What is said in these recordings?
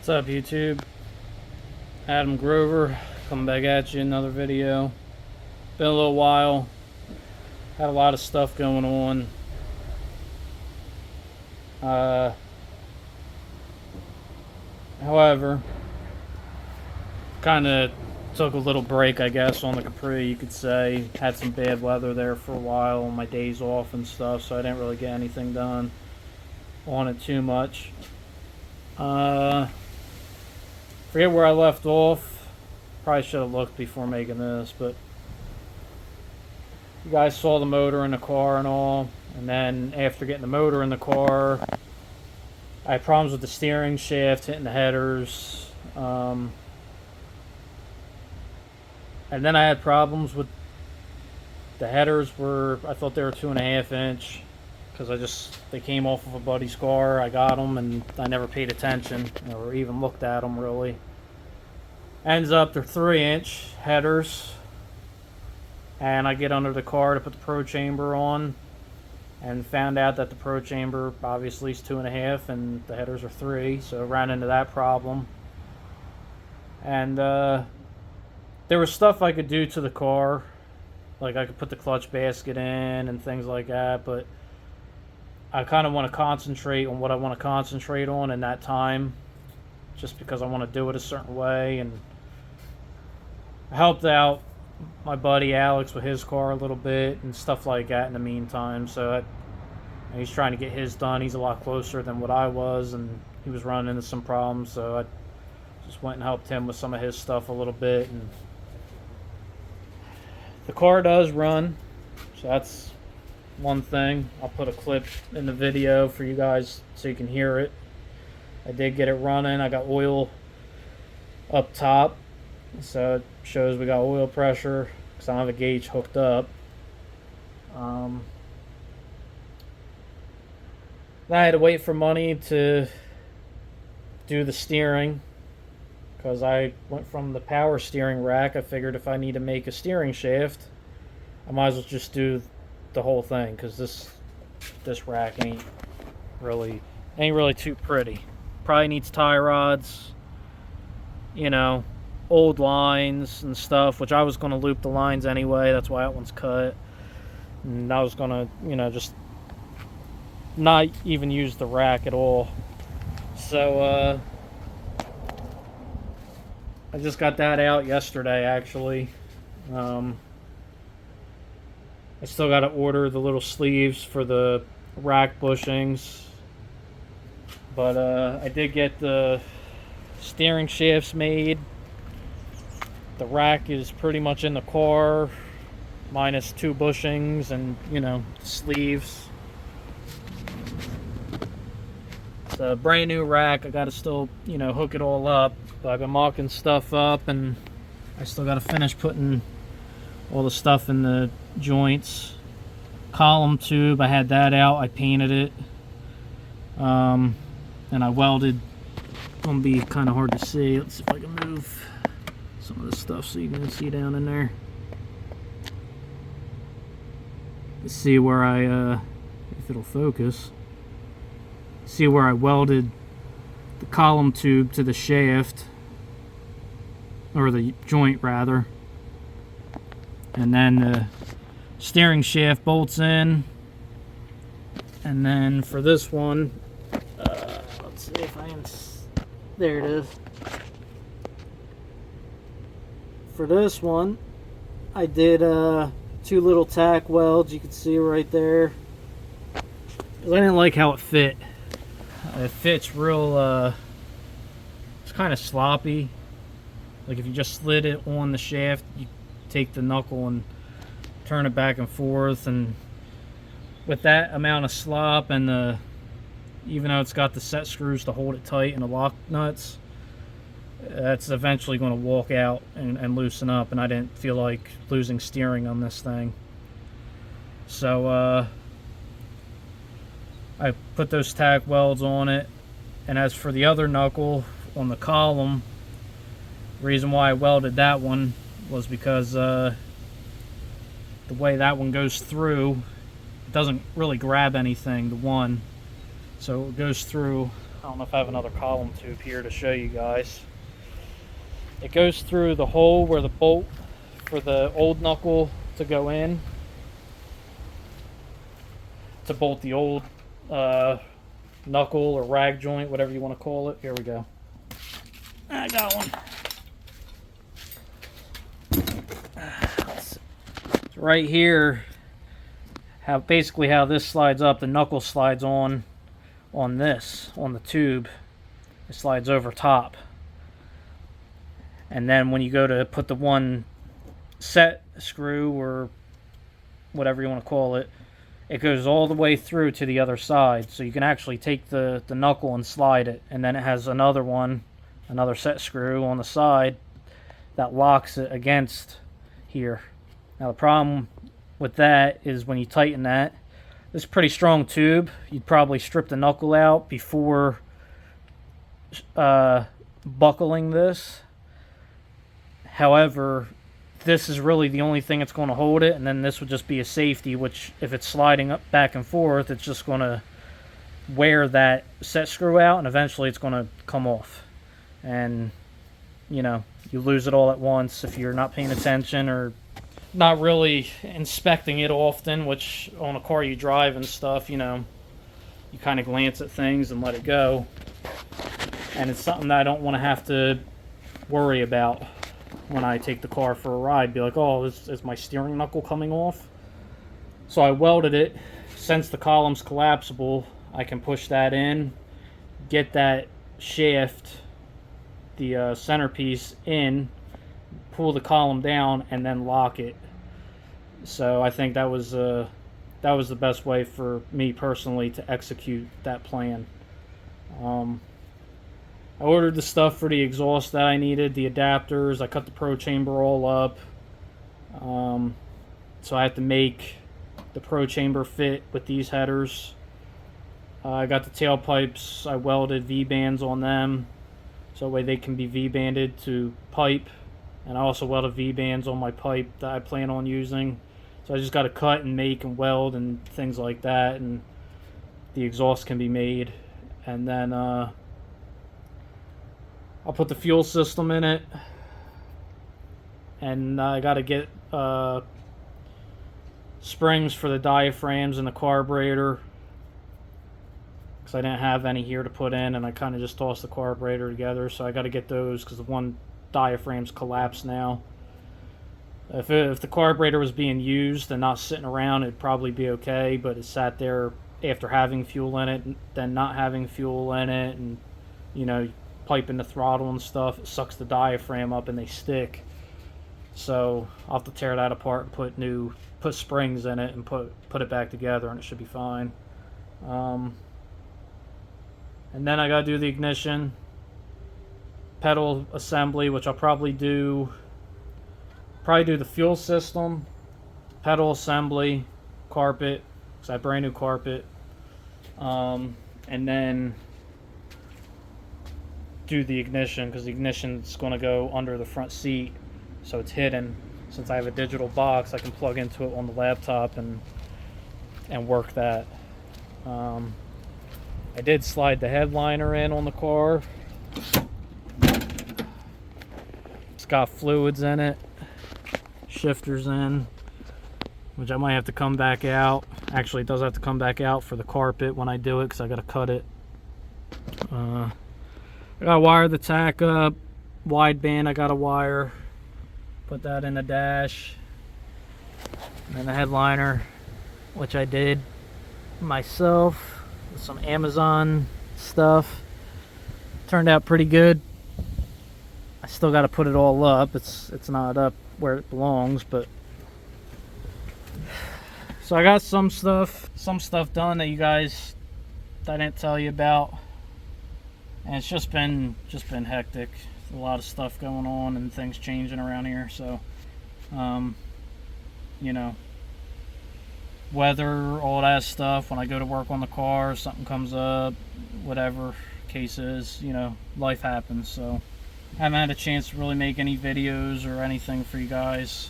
What's up, YouTube? Adam Grover coming back at you, another video. Been a little while. Had a lot of stuff going on. However, kind of took a little break, I guess, on the Capri, you could say. Had some bad weather there for a while on my days off and stuff, so I didn't really get anything done on it too much. Forget where I left off. Probably should have looked before making this, but you guys saw the motor in the car and all. And then after getting the motor in the car, I had problems with the steering shaft hitting the headers. And then I had problems with the headers. I thought they were 2.5 inch because they came off of a buddy's car. I got them and I never paid attention or even looked at them really. Ends up they're 3-inch headers, and I get under the car to put the pro chamber on and found out that the pro chamber obviously is 2.5 and the headers are 3, so ran into that problem. And there was stuff I could do to the car, like I could put the clutch basket in and things like that, but I kind of want to concentrate on what I want to concentrate on in that time, just because I want to do it a certain way. And I helped out my buddy Alex with his car a little bit and stuff like that in the meantime. So he's trying to get his done. He's a lot closer than what I was, and he was running into some problems, so I just went and helped him with some of his stuff a little bit. And the car does run, so that's one thing. I'll put a clip in the video for you guys so you can hear it. I did get it running. I got oil up top, so it shows we got oil pressure because I don't have a gauge hooked up. Then I had to wait for money to do the steering because I went from the power steering rack. I figured if I need to make a steering shaft, I might as well just do the whole thing, because this rack ain't really too pretty. Probably needs tie rods, old lines and stuff, which I was going to loop the lines anyway. That's why that one's cut. And I was going to, just not even use the rack at all. So, I just got that out yesterday, actually. I still got to order the little sleeves for the rack bushings. But, I did get the steering shafts made. The rack is pretty much in the car, minus 2 bushings and, sleeves. It's a brand new rack. I got to still, hook it all up. But I've been mocking stuff up, and I still got to finish putting all the stuff in the joints. Column tube, I had that out. I painted it. And I welded. It's gonna be kind of hard to see. Let's see if I can move some of this stuff so you can see down in there. Let's see where if it'll focus. See where I welded the column tube to the shaft, or the joint rather. And then the steering shaft bolts in. And then for this one, let's see if I can, there it is. For this one, I did 2 little tack welds, you can see right there. I didn't like how it fit. It fits real, it's kind of sloppy. Like if you just slid it on the shaft, you take the knuckle and turn it back and forth, and with that amount of slop and even though it's got the set screws to hold it tight and the lock nuts, that's eventually going to walk out and loosen up, and I didn't feel like losing steering on this thing. So I put those tack welds on it. And as for the other knuckle on the column, the reason why I welded that one was because the way that one goes through, it doesn't really grab anything, the one. So it goes through don't know if I have another column tube here to show you guys. It goes through the hole where the bolt for the old knuckle to go in, to bolt the old knuckle or rag joint, whatever you want to call it. Here we go. I got one. So right here, basically how this slides up, the knuckle slides on the tube. It slides over top. And then when you go to put the one set screw or whatever you want to call it, it goes all the way through to the other side. So you can actually take the knuckle and slide it. And then it has another set screw on the side that locks it against here. Now the problem with that is when you tighten that, this is a pretty strong tube. You'd probably strip the knuckle out before buckling this. However, this is really the only thing that's going to hold it, and then this would just be a safety, which if it's sliding up back and forth, it's just going to wear that set screw out, and eventually it's going to come off. And, you know, you lose it all at once if you're not paying attention or not really inspecting it often, which on a car you drive and stuff, you know, you kind of glance at things and let it go. And it's something that I don't want to have to worry about when I take the car for a ride. Be like, oh, is my steering knuckle coming off? So I welded it. Since the column's collapsible, I can push that in, get that shaft, the centerpiece in, pull the column down, and then lock it. So I think that was the best way for me personally to execute that plan. I ordered the stuff for the exhaust that I needed, the adapters. I cut the pro chamber all up. So I had to make the pro chamber fit with these headers. I got the tailpipes. I welded V-bands on them, so that way they can be V-banded to pipe. And I also welded V-bands on my pipe that I plan on using. So I just got to cut and make and weld and things like that, and the exhaust can be made. And then I'll put the fuel system in it, and I got to get springs for the diaphragms and the carburetor, because I didn't have any here to put in, and I kind of just tossed the carburetor together. So I got to get those because the one diaphragm's collapsed now. If the carburetor was being used and not sitting around, it'd probably be okay, but it sat there after having fuel in it, then not having fuel in it, and, you know, piping the throttle and stuff, it sucks the diaphragm up and they stick. So I'll have to tear that apart and put springs in it and put it back together, and it should be fine. And then I gotta do the ignition, pedal assembly, which I'll probably do the fuel system, pedal assembly, carpet, because I have brand new carpet, and then do the ignition, because the ignition's going to go under the front seat, so it's hidden. Since I have a digital box, I can plug into it on the laptop and work that. I did slide the headliner in on the car. It's got fluids in it, shifters in, which I might have to come back out. Actually, it does have to come back out for the carpet when I do it, because I got to cut it. I gotta wire the tack up, wideband I gotta wire, put that in the dash, and then the headliner, which I did myself with some Amazon stuff. Turned out pretty good. I still gotta put it all up. It's not up where it belongs, but so I got some stuff done that I didn't tell you about. And it's just been hectic. A lot of stuff going on and things changing around here. So, you know, weather, all that stuff. When I go to work on the car, something comes up, whatever case is, you know, life happens. So, I haven't had a chance to really make any videos or anything for you guys.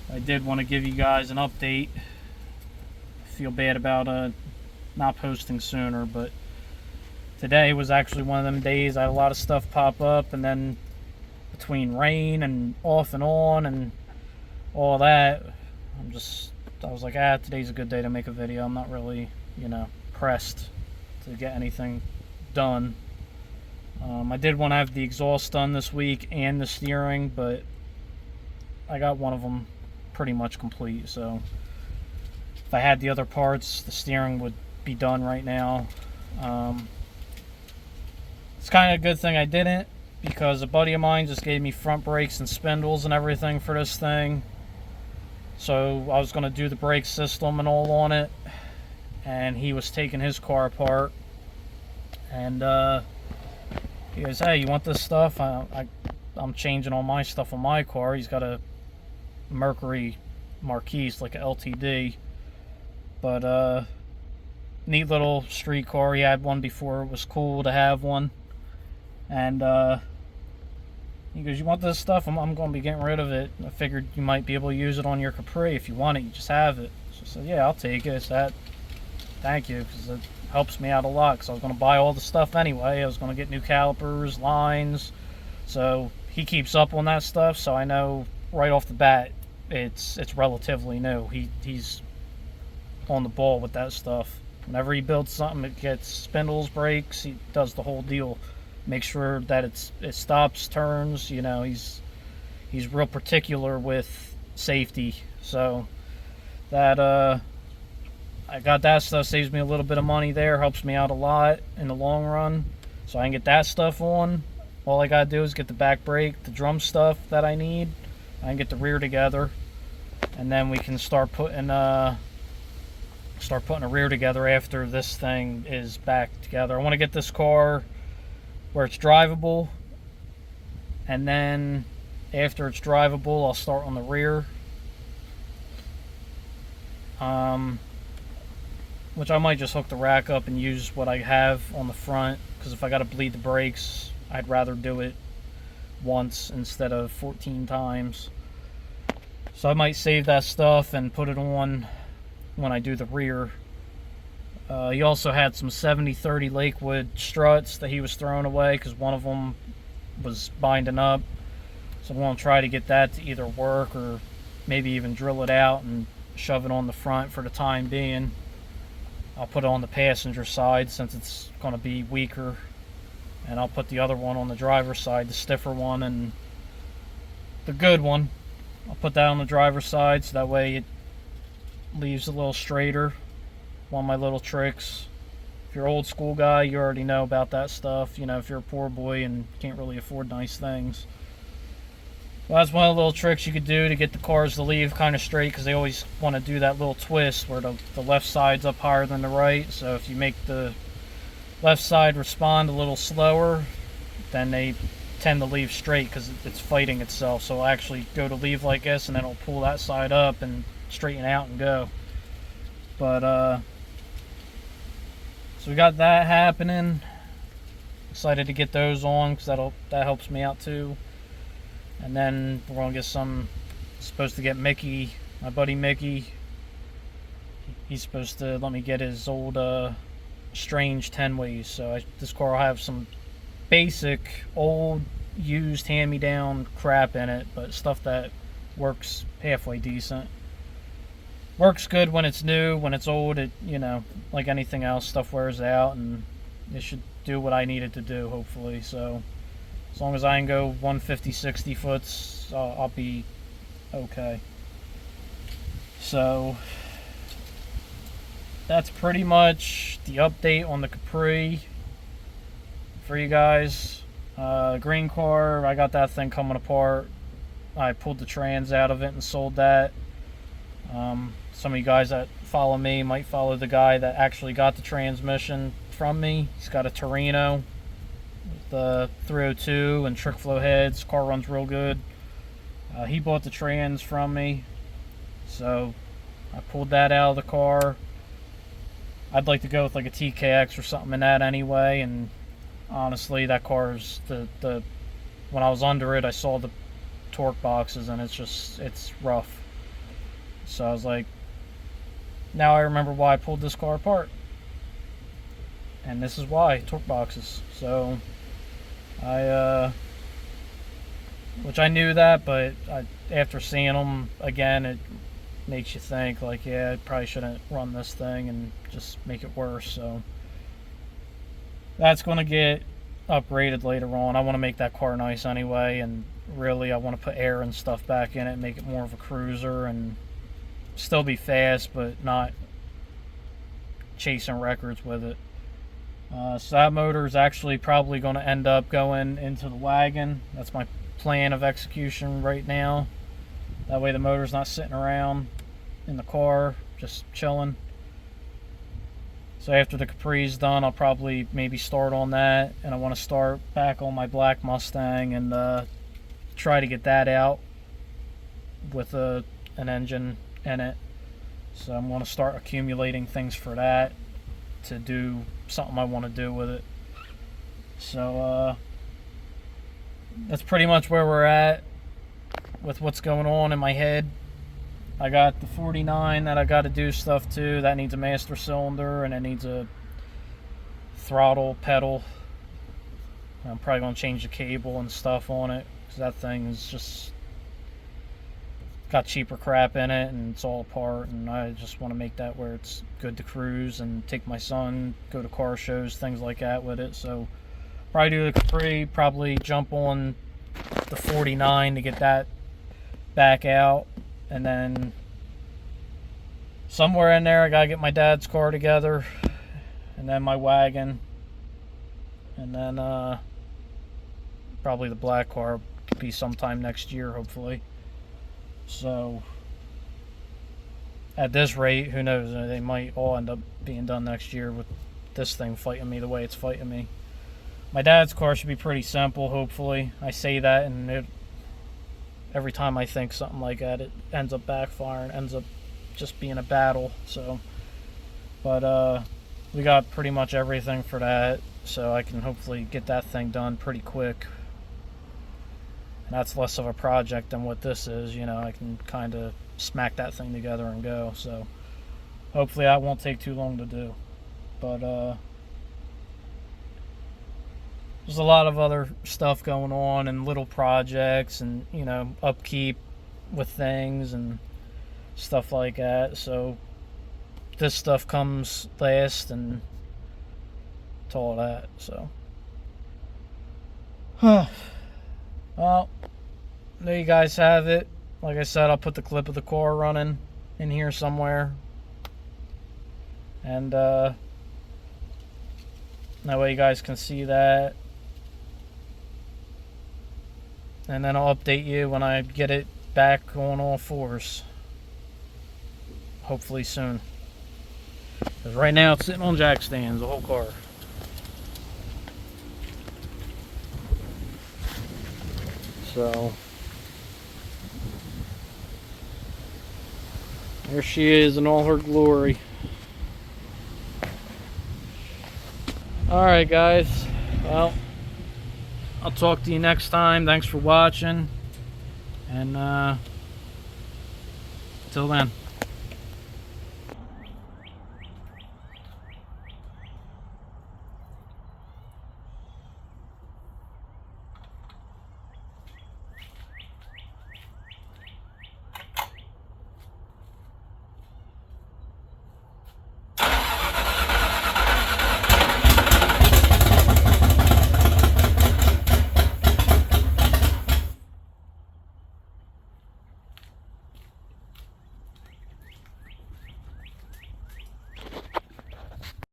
I did want to give you guys an update. I feel bad about not posting sooner, but Today was actually one of them days I had a lot of stuff pop up, and then between rain and off and on and all that, I was like, today's a good day to make a video. I'm not really, pressed to get anything done. I did want to have the exhaust done this week and the steering, but I got one of them pretty much complete, so if I had the other parts, the steering would be done right now. It's kind of a good thing I didn't, because a buddy of mine just gave me front brakes and spindles and everything for this thing. So I was going to do the brake system and all on it, and he was taking his car apart, and he goes, "Hey, you want this stuff?" I'm changing all my stuff on my car. He's got a Mercury Marquis, like a LTD, but neat little street car. He had one before. It was cool to have one, and he goes, "You want this stuff? I'm going to be getting rid of it. I figured you might be able to use it on your Capri. If you want it, you just have it." So I said, "Yeah, I'll take it." Thank you, because it helps me out a lot, because I was going to buy all the stuff anyway. I was going to get new calipers, lines, so he keeps up on that stuff, so I know right off the bat it's relatively new. He's on the ball with that stuff. Whenever he builds something, it gets spindles, brakes, he does the whole deal. Make sure that it stops, turns, he's real particular with safety. So that I got that stuff, saves me a little bit of money there, helps me out a lot in the long run. So I can get that stuff on. All I gotta do is get the back brake, the drum stuff that I need. I can get the rear together, and then we can start putting a rear together after this thing is back together. I want to get this car where it's drivable, and then after it's drivable, I'll start on the rear. Which I might just hook the rack up and use what I have on the front, because if I got to bleed the brakes, I'd rather do it once instead of 14 times. So I might save that stuff and put it on when I do the rear. He also had some 70-30 Lakewood struts that he was throwing away because one of them was binding up. So I'm going to try to get that to either work or maybe even drill it out and shove it on the front for the time being. I'll put it on the passenger side since it's going to be weaker, and I'll put the other one on the driver's side, the stiffer one, and the good one. I'll put that on the driver's side so that way it leaves a little straighter. One of my little tricks. If you're an old school guy, you already know about that stuff. If you're a poor boy and can't really afford nice things. Well, that's one of the little tricks you could do to get the cars to leave kind of straight, because they always want to do that little twist where the left side's up higher than the right. So if you make the left side respond a little slower, then they tend to leave straight because it's fighting itself. So it'll actually go to leave like this, and then it'll pull that side up and straighten out and go. But so we got that happening. Excited to get those on because that helps me out too. And then we're gonna get supposed to get Mickey, my buddy Mickey. He's supposed to let me get his old Strange 10 ways. So this car will have some basic old used hand-me-down crap in it, but stuff that works halfway decent. Works good when it's new. When it's old, it like anything else, stuff wears out, and it should do what I need it to do, hopefully. So as long as I can go 150, 60 foots, I'll be okay. So that's pretty much the update on the Capri for you guys. Green car, I got that thing coming apart. I pulled the trans out of it and sold that. Some of you guys that follow me might follow the guy that actually got the transmission from me. He's got a Torino with the 302 and trick flow heads. Car runs real good. He bought the trans from me, so I pulled that out of the car. I'd like to go with like a TKX or something in that anyway, and honestly that car's the when I was under it I saw the torque boxes and it's rough. So I was like, now I remember why I pulled this car apart. and this is why, torque boxes. So which I knew that, but after seeing them again, it makes you think like, yeah, I probably shouldn't run this thing and just make it worse. So that's going to get upgraded later on. I want to make that car nice anyway, and really I want to put air and stuff back in it, make it more of a cruiser and still be fast, but not chasing records with it. So that motor is actually probably going to end up going into the wagon. That's my plan of execution right now. That way the motor's not sitting around in the car just chilling. So after the Capri's done, I'll probably maybe start on that, and I want to start back on my black Mustang and try to get that out with an engine in it. So I'm going to start accumulating things for that to do something I want to do with it. So that's pretty much where we're at with what's going on in my head. I got the 49 that I got to do stuff to. That needs a master cylinder, and it needs a throttle pedal. I'm probably going to change the cable and stuff on it, because that thing is just got cheaper crap in it and it's all apart, and I just want to make that where it's good to cruise and take my son, go to car shows, things like that with it. So probably do the Capri, probably jump on the 49 to get that back out, and then somewhere in there I gotta get my dad's car together, and then my wagon, and then probably the black car could be sometime next year, hopefully. So at this rate, who knows, they might all end up being done next year with this thing fighting me the way it's fighting me. My dad's car should be pretty simple, hopefully. I say that, and every time I think something like that, it ends up backfiring, ends up just being a battle. So, but we got pretty much everything for that, so I can hopefully get that thing done pretty quick. And that's less of a project than what this is. You know, I can kind of smack that thing together and go. So hopefully that won't take too long to do. But there's a lot of other stuff going on, and little projects, and, you know, upkeep with things and stuff like that. So this stuff comes last, and to all that. So well, there you guys have it. Like I said, I'll put the clip of the car running in here somewhere, and that way you guys can see that. And then I'll update you when I get it back on all fours, hopefully soon, because right now it's sitting on jack stands, the whole car. So there she is in all her glory. Alright guys, well, I'll talk to you next time. Thanks for watching, and till then.